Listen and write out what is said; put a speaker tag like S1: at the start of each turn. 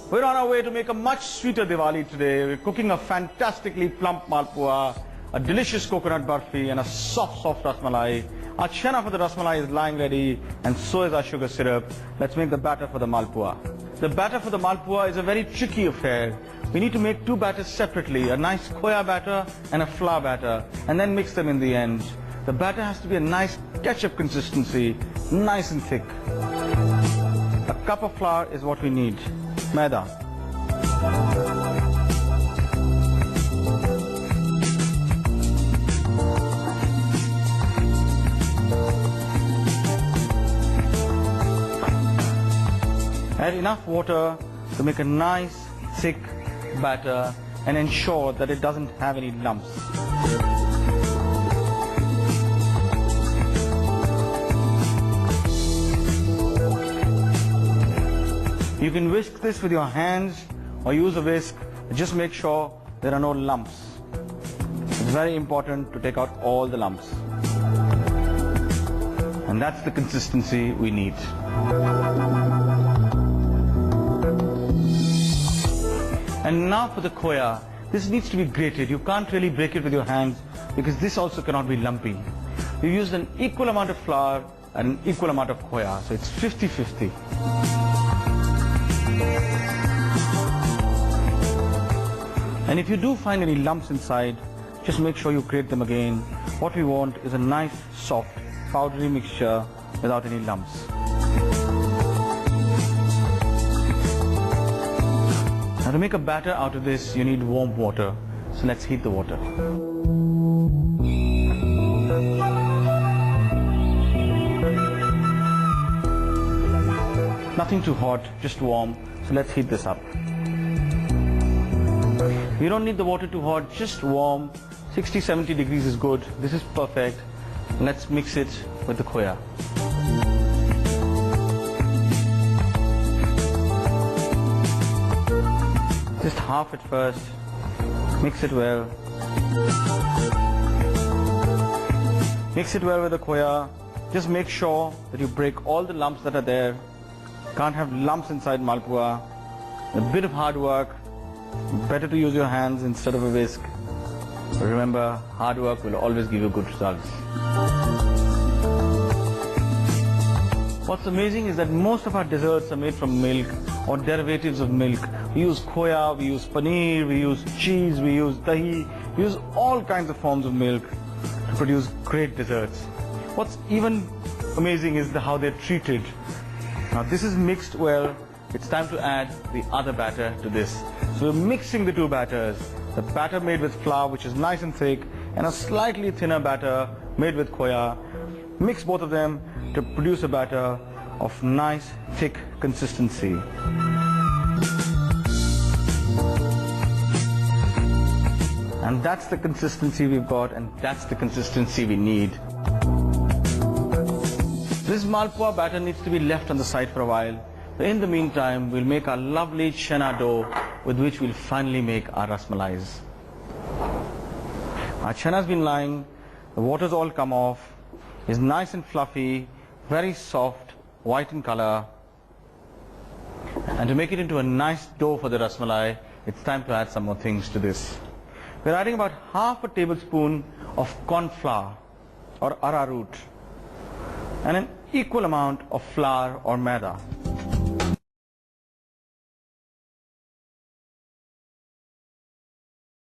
S1: We're on our way to make a much sweeter Diwali today. We're cooking a fantastically plump malpua, a delicious coconut barfi and a soft rasmalai. Our chana for the rasmalai is lying ready and so is our sugar syrup. Let's make the batter for the malpua. The batter for the malpua is a very tricky affair. We need to make two batters separately, a nice khoya batter and a flour batter, and then mix them in the end. The batter has to be a nice ketchup consistency, nice and thick. A cup of flour is what we need. Maida. Add enough water to make a nice thick batter and ensure that it doesn't have any lumps. You can whisk this with your hands or use a whisk. Just make sure there are no lumps. It's very important to take out all the lumps. And that's the consistency we need. And now for the khoya. This needs to be grated. You can't really break it with your hands because this also cannot be lumpy. You used an equal amount of flour and an equal amount of khoya. So it's 50-50. And if you do find any lumps inside, just make sure you grate them again. What we want is a nice, soft, powdery mixture without any lumps. Now to make a batter out of this, you need warm water. So let's heat the water. Nothing too hot, just warm. So let's heat this up. You don't need the water too hot, just warm. 60-70 degrees is good. This is perfect. Let's mix it with the khoya. Just half at first. Mix it well. Mix it well with the khoya. Just make sure that you break all the lumps that are there. Can't have lumps inside malpua. A bit of hard work. Better to use your hands instead of a whisk. But remember, hard work will always give you good results. What's amazing is that most of our desserts are made from milk or derivatives of milk. We use khoya, we use paneer, we use cheese, we use dahi, we use all kinds of forms of milk to produce great desserts. What's even amazing is how they're treated. Now this is mixed well. It's time to add the other batter to this. So we're mixing the two batters. The batter made with flour, which is nice and thick, and a slightly thinner batter made with khoya. Mix both of them to produce a batter of nice, thick consistency. And that's the consistency we've got, and that's the consistency we need. This malpua batter needs to be left on the side for a while. In the meantime, we'll make our lovely chana dough with which we'll finally make our rasmalais. Our chana's been lying, the water's all come off, it's nice and fluffy, very soft, white in color. And to make it into a nice dough for the rasmalai, it's time to add some more things to this. We're adding about half a tablespoon of corn flour or arrowroot and an equal amount of flour or maida.